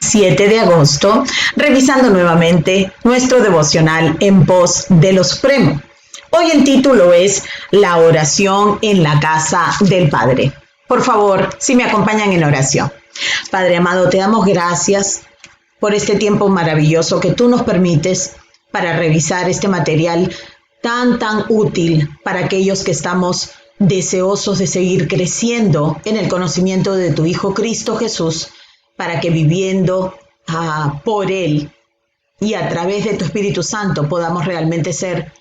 7 de agosto, revisando nuevamente nuestro devocional en pos de lo supremo. Hoy el título es La oración en la casa del Padre. Por favor, si me acompañan en oración. Padre amado, te damos gracias por este tiempo maravilloso que tú nos permites para revisar este material tan útil para aquellos que estamos deseosos de seguir creciendo en el conocimiento de tu Hijo Cristo Jesús, para que viviendo por Él y a través de tu Espíritu Santo podamos realmente ser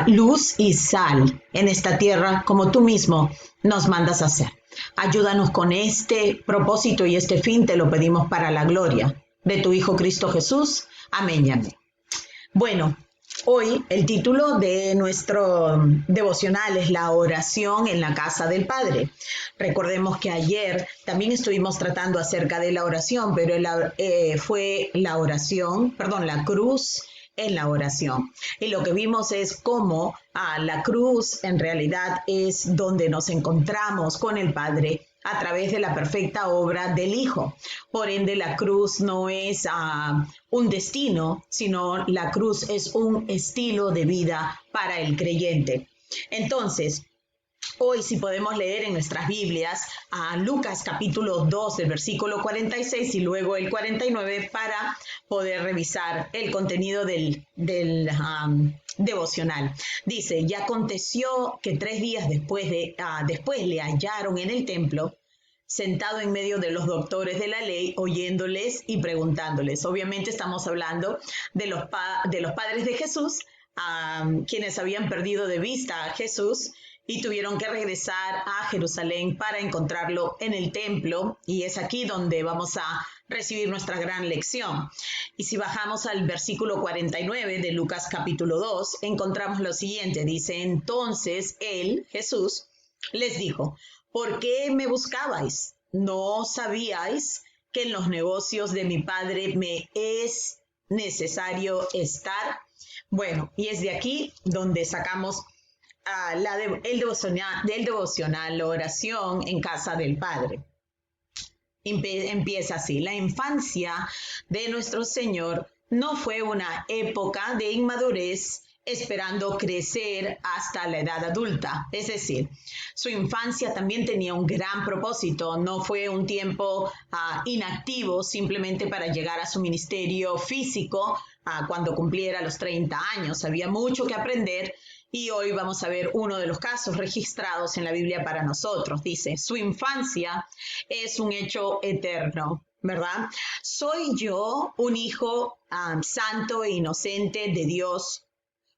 luz y sal en esta tierra como tú mismo nos mandas a hacer. Ayúdanos con este propósito y este fin, te lo pedimos para la gloria de tu Hijo Cristo Jesús. Amén y amén. Bueno, hoy el título de nuestro devocional es La oración en la casa del Padre. Recordemos que ayer también estuvimos tratando acerca de la oración, pero fue la cruz en la oración. Y lo que vimos es cómo la cruz en realidad es donde nos encontramos con el Padre a través de la perfecta obra del Hijo. Por ende, la cruz no es un destino, sino la cruz es un estilo de vida para el creyente. Entonces, hoy si podemos leer en nuestras Biblias a Lucas capítulo 2 del versículo 46 y luego el 49 para poder revisar el contenido del devocional. Dice, y aconteció que 3 días después le hallaron en el templo, sentado en medio de los doctores de la ley, oyéndoles y preguntándoles. Obviamente estamos hablando de los padres de Jesús, quienes habían perdido de vista a Jesús y tuvieron que regresar a Jerusalén para encontrarlo en el templo, y es aquí donde vamos a recibir nuestra gran lección. Y si bajamos al versículo 49 de Lucas capítulo 2, encontramos lo siguiente. Dice, entonces él, Jesús, les dijo, ¿por qué me buscabais? ¿No sabíais que en los negocios de mi Padre me es necesario estar? Bueno, y es de aquí donde sacamos el devocional, la oración en casa del Padre. Empieza así. La infancia de nuestro Señor no fue una época de inmadurez esperando crecer hasta la edad adulta. Es decir, su infancia también tenía un gran propósito. No fue un tiempo inactivo simplemente para llegar a su ministerio físico cuando cumpliera los 30 años. Había mucho que aprender. Y hoy vamos a ver uno de los casos registrados en la Biblia para nosotros. Dice, su infancia es un hecho eterno, ¿verdad? ¿Soy yo un hijo santo e inocente de Dios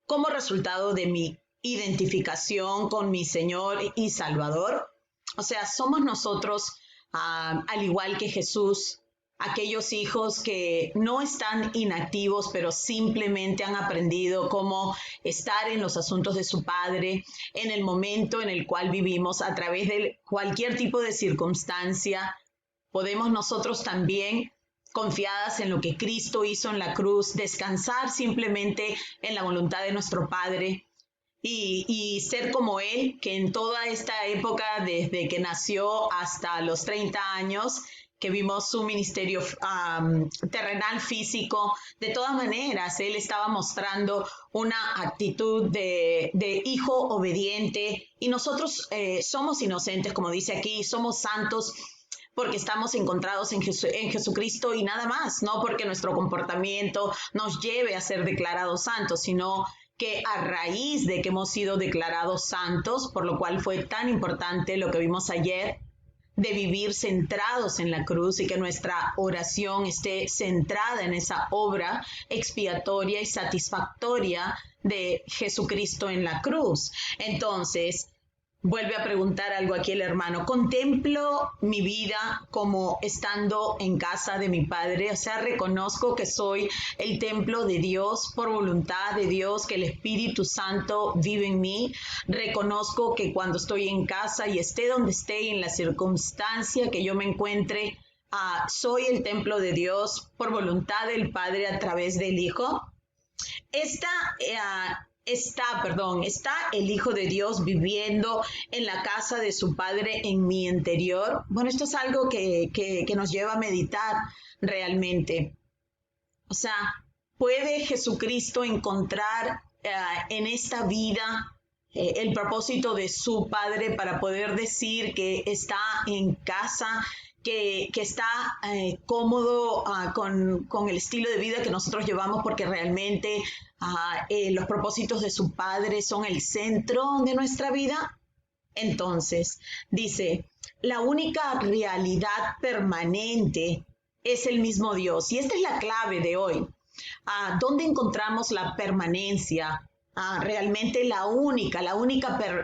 como resultado de mi identificación con mi Señor y Salvador? O sea, somos nosotros, al igual que Jesús, aquellos hijos que no están inactivos, pero simplemente han aprendido cómo estar en los asuntos de su Padre en el momento en el cual vivimos, a través de cualquier tipo de circunstancia. Podemos nosotros también, confiadas en lo que Cristo hizo en la cruz, descansar simplemente en la voluntad de nuestro Padre y ser como Él, que en toda esta época, desde que nació hasta los 30 años, que vimos su ministerio terrenal físico, de todas maneras, él estaba mostrando una actitud de hijo obediente, y nosotros somos inocentes, como dice aquí, somos santos porque estamos encontrados en Jesucristo y nada más, no porque nuestro comportamiento nos lleve a ser declarados santos, sino que a raíz de que hemos sido declarados santos, por lo cual fue tan importante lo que vimos ayer, de vivir centrados en la cruz, y que nuestra oración esté centrada en esa obra expiatoria y satisfactoria de Jesucristo en la cruz. Entonces, vuelve a preguntar algo aquí el hermano. ¿Contemplo mi vida como estando en casa de mi Padre? O sea, reconozco que soy el templo de Dios por voluntad de Dios, que el Espíritu Santo vive en mí. Reconozco que cuando estoy en casa y esté donde esté y en la circunstancia que yo me encuentre, soy el templo de Dios por voluntad del Padre a través del Hijo. Esta está el Hijo de Dios viviendo en la casa de su Padre en mi interior. Bueno, esto es algo que nos lleva a meditar realmente. O sea, ¿puede Jesucristo encontrar en esta vida el propósito de su Padre para poder decir que está en casa, que está cómodo con el estilo de vida que nosotros llevamos, porque realmente los propósitos de su Padre son el centro de nuestra vida? Entonces, dice, la única realidad permanente es el mismo Dios. Y esta es la clave de hoy. ¿Dónde encontramos la permanencia? Realmente la única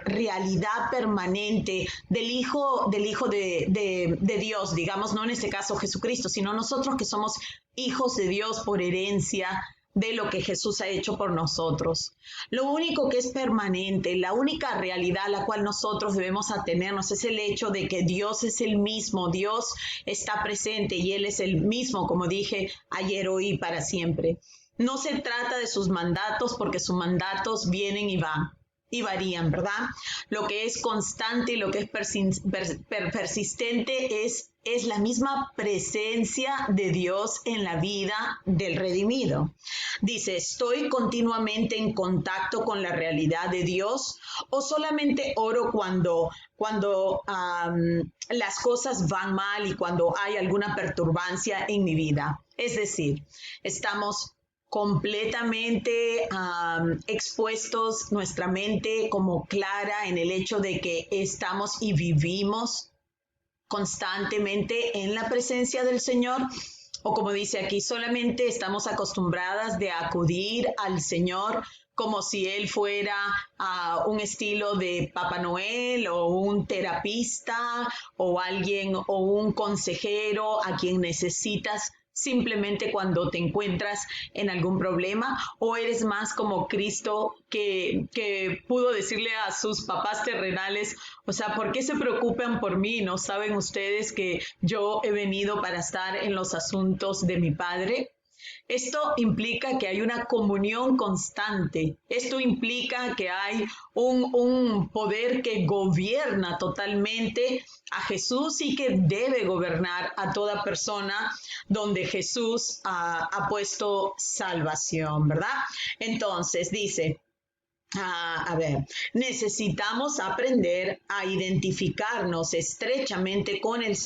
realidad permanente del Hijo de Dios, digamos, no en este caso Jesucristo, sino nosotros que somos hijos de Dios por herencia de lo que Jesús ha hecho por nosotros. Lo único que es permanente, la única realidad a la cual nosotros debemos atenernos es el hecho de que Dios es el mismo, Dios está presente y Él es el mismo, como dije ayer, hoy y para siempre. No se trata de sus mandatos, porque sus mandatos vienen y van y varían, ¿verdad? Lo que es constante y lo que es persistente es la misma presencia de Dios en la vida del redimido. Dice, ¿estoy continuamente en contacto con la realidad de Dios o solamente oro cuando las cosas van mal y cuando hay alguna perturbancia en mi vida? Es decir, estamos completamente expuestos, nuestra mente como clara en el hecho de que estamos y vivimos constantemente en la presencia del Señor, o como dice aquí, solamente estamos acostumbradas de acudir al Señor como si Él fuera un estilo de Papá Noel o un terapista o alguien o un consejero a quien necesitas simplemente cuando te encuentras en algún problema, o eres más como Cristo que pudo decirle a sus papás terrenales, o sea, ¿por qué se preocupan por mí? ¿No saben ustedes que yo he venido para estar en los asuntos de mi Padre? Esto implica que hay una comunión constante. Esto implica que hay un poder que gobierna totalmente a Jesús y que debe gobernar a toda persona donde Jesús ha puesto salvación, ¿verdad? Entonces dice, necesitamos aprender a identificarnos estrechamente con el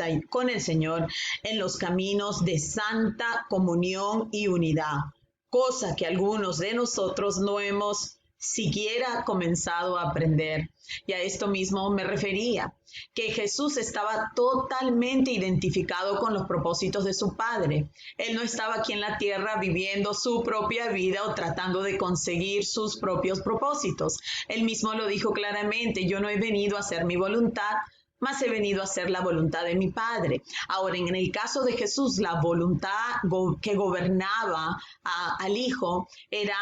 Señor en los caminos de santa comunión y unidad, cosa que algunos de nosotros no hemos siquiera comenzado a aprender. Y a esto mismo me refería, que Jesús estaba totalmente identificado con los propósitos de su Padre. Él no estaba aquí en la tierra viviendo su propia vida o tratando de conseguir sus propios propósitos. Él mismo lo dijo claramente, yo no he venido a hacer mi voluntad, mas he venido a hacer la voluntad de mi Padre. Ahora, en el caso de Jesús, la voluntad que gobernaba al Hijo era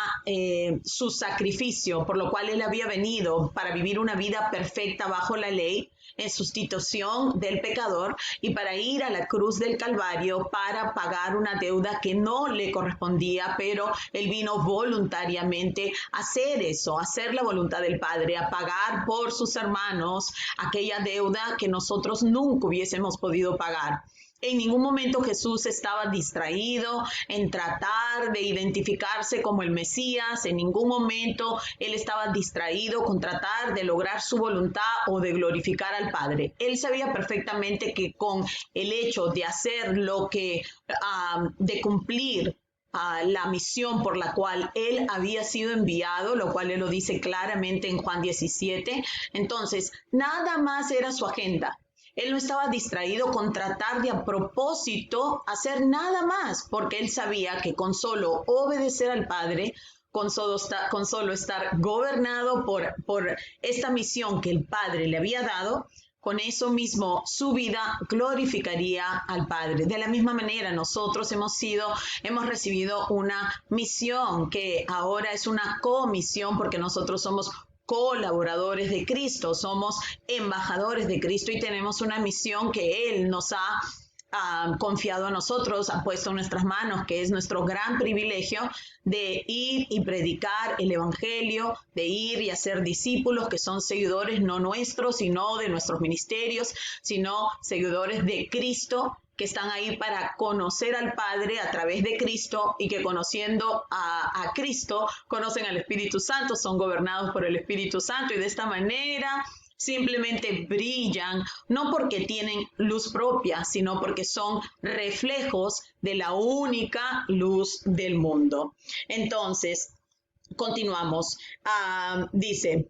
su sacrificio, por lo cual Él había venido para vivir una vida perfecta bajo la ley, en sustitución del pecador, y para ir a la cruz del Calvario para pagar una deuda que no le correspondía, pero Él vino voluntariamente a hacer eso, a hacer la voluntad del Padre, a pagar por sus hermanos aquella deuda que nosotros nunca hubiésemos podido pagar. En ningún momento Jesús estaba distraído en tratar de identificarse como el Mesías. En ningún momento Él estaba distraído con tratar de lograr su voluntad o de glorificar al Padre. Él sabía perfectamente que con el hecho de hacer lo que, de cumplir la misión por la cual Él había sido enviado, lo cual Él lo dice claramente en Juan 17, entonces nada más era su agenda. Él no estaba distraído con tratar de a propósito hacer nada más, porque Él sabía que con solo obedecer al Padre, con solo estar gobernado por esta misión que el Padre le había dado, con eso mismo su vida glorificaría al Padre. De la misma manera, nosotros hemos recibido una misión que ahora es una comisión, porque nosotros somos colaboradores de Cristo, somos embajadores de Cristo y tenemos una misión que Él nos ha confiado a nosotros, ha puesto en nuestras manos, que es nuestro gran privilegio de ir y predicar el evangelio, de ir y hacer discípulos que son seguidores no nuestros, sino de nuestros ministerios, sino seguidores de Cristo, que están ahí para conocer al Padre a través de Cristo y que conociendo a Cristo conocen al Espíritu Santo, son gobernados por el Espíritu Santo y de esta manera simplemente brillan, no porque tienen luz propia, sino porque son reflejos de la única luz del mundo. Entonces, continuamos. Dice,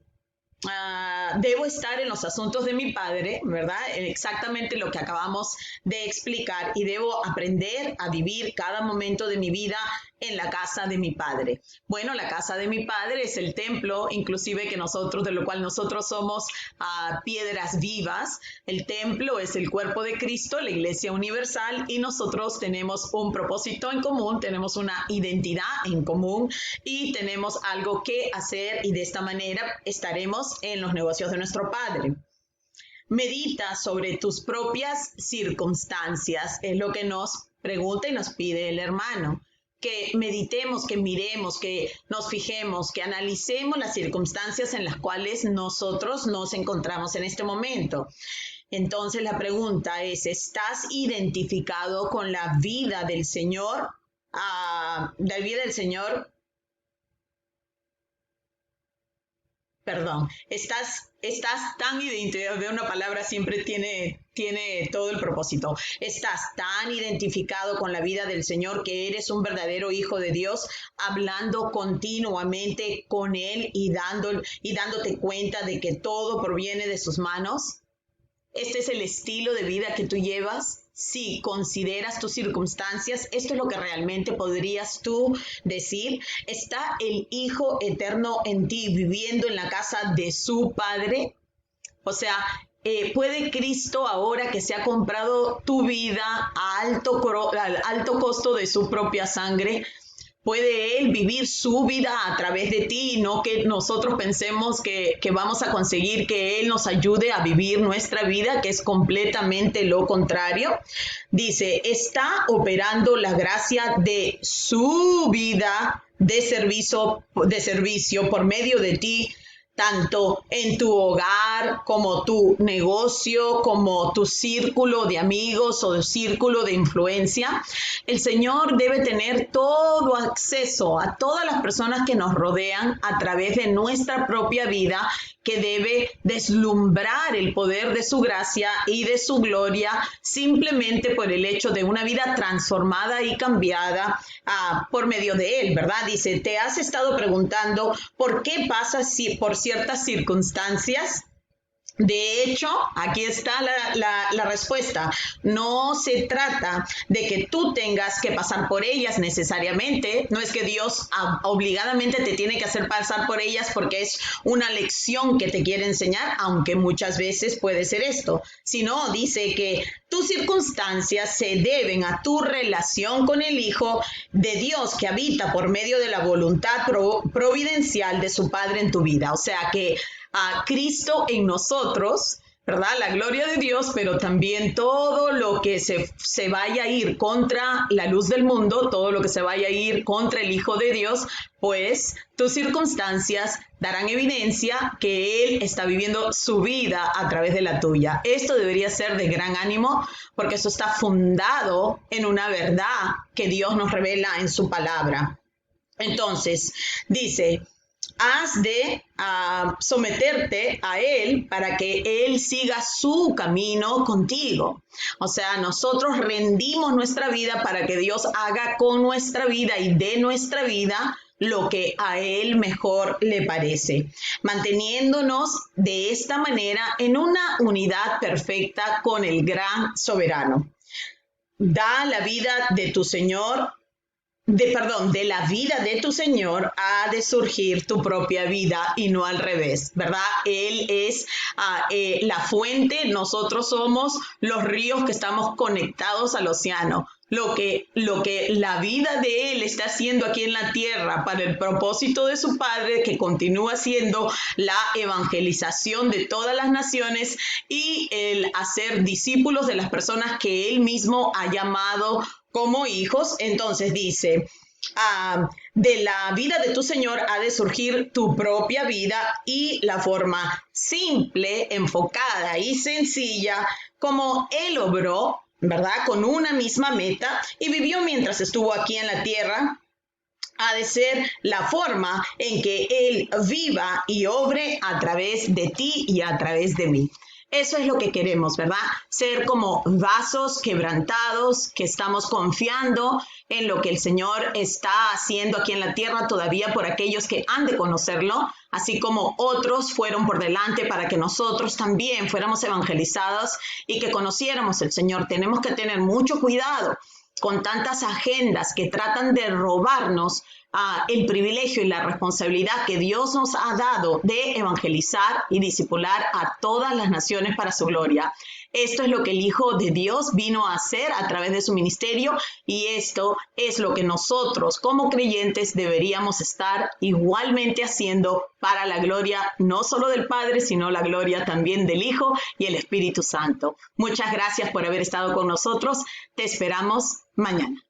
debo estar en los asuntos de mi Padre, ¿verdad? Exactamente lo que acabamos de explicar, y debo aprender a vivir cada momento de mi vida en la casa de mi Padre. Bueno, la casa de mi Padre es el templo, inclusive que nosotros, de lo cual nosotros somos piedras vivas. El templo es el cuerpo de Cristo, la iglesia universal, y nosotros tenemos un propósito en común, tenemos una identidad en común y tenemos algo que hacer, y de esta manera estaremos en los negocios de nuestro Padre. Medita sobre tus propias circunstancias, es lo que nos pregunta y nos pide el hermano. Que meditemos, que miremos, que nos fijemos, que analicemos las circunstancias en las cuales nosotros nos encontramos en este momento. Entonces la pregunta es, ¿estás identificado con la vida del Señor? La vida del Señor, perdón, estás tan identificado, de una palabra siempre tiene todo el propósito. Estás tan identificado con la vida del Señor que eres un verdadero hijo de Dios, hablando continuamente con Él y dándote cuenta de que todo proviene de sus manos. ¿Este es el estilo de vida que tú llevas? Si consideras tus circunstancias, esto es lo que realmente podrías tú decir. ¿Está el Hijo Eterno en ti viviendo en la casa de su Padre? O sea, ¿puede Cristo, ahora que se ha comprado tu vida al alto costo de su propia sangre, puede Él vivir su vida a través de ti, y no que nosotros pensemos que vamos a conseguir que Él nos ayude a vivir nuestra vida, que es completamente lo contrario? Dice, está operando la gracia de su vida de servicio por medio de ti, tanto en tu hogar como tu negocio, como tu círculo de amigos o círculo de influencia. El Señor debe tener todo acceso a todas las personas que nos rodean a través de nuestra propia vida, que debe deslumbrar el poder de su gracia y de su gloria simplemente por el hecho de una vida transformada y cambiada por medio de Él, ¿verdad? Dice, ¿te has estado preguntando por qué pasas por ciertas circunstancias? De hecho, aquí está la respuesta. No se trata de que tú tengas que pasar por ellas necesariamente. No es que Dios obligadamente te tiene que hacer pasar por ellas porque es una lección que te quiere enseñar, aunque muchas veces puede ser esto. Sino dice que tus circunstancias se deben a tu relación con el Hijo de Dios que habita por medio de la voluntad providencial de su Padre en tu vida. O sea que a Cristo en nosotros, ¿verdad? La gloria de Dios, pero también todo lo que se vaya a ir contra la luz del mundo, todo lo que se vaya a ir contra el Hijo de Dios, pues tus circunstancias darán evidencia que Él está viviendo su vida a través de la tuya. Esto debería ser de gran ánimo, porque eso está fundado en una verdad que Dios nos revela en su palabra. Entonces, dice, has de someterte a Él para que Él siga su camino contigo. O sea, nosotros rendimos nuestra vida para que Dios haga con nuestra vida y de nuestra vida lo que a Él mejor le parece, manteniéndonos de esta manera en una unidad perfecta con el gran soberano. Da la vida de tu Señor. De la vida de tu Señor ha de surgir tu propia vida y no al revés, ¿verdad? Él es la fuente, nosotros somos los ríos que estamos conectados al océano. lo que la vida de él está haciendo aquí en la tierra para el propósito de su Padre, que continúa siendo la evangelización de todas las naciones y el hacer discípulos de las personas que él mismo ha llamado como hijos. Entonces dice, de la vida de tu Señor ha de surgir tu propia vida, y la forma simple, enfocada y sencilla como él obró, ¿verdad? Con una misma meta y vivió mientras estuvo aquí en la tierra, ha de ser la forma en que él viva y obre a través de ti y a través de mí. Eso es lo que queremos, ¿verdad? Ser como vasos quebrantados, que estamos confiando en lo que el Señor está haciendo aquí en la tierra todavía por aquellos que han de conocerlo, así como otros fueron por delante para que nosotros también fuéramos evangelizados y que conociéramos el Señor. Tenemos que tener mucho cuidado con tantas agendas que tratan de robarnos el privilegio y la responsabilidad que Dios nos ha dado de evangelizar y discipular a todas las naciones para su gloria. Esto es lo que el Hijo de Dios vino a hacer a través de su ministerio, y esto es lo que nosotros como creyentes deberíamos estar igualmente haciendo para la gloria no solo del Padre, sino la gloria también del Hijo y el Espíritu Santo. Muchas gracias por haber estado con nosotros. Te esperamos mañana.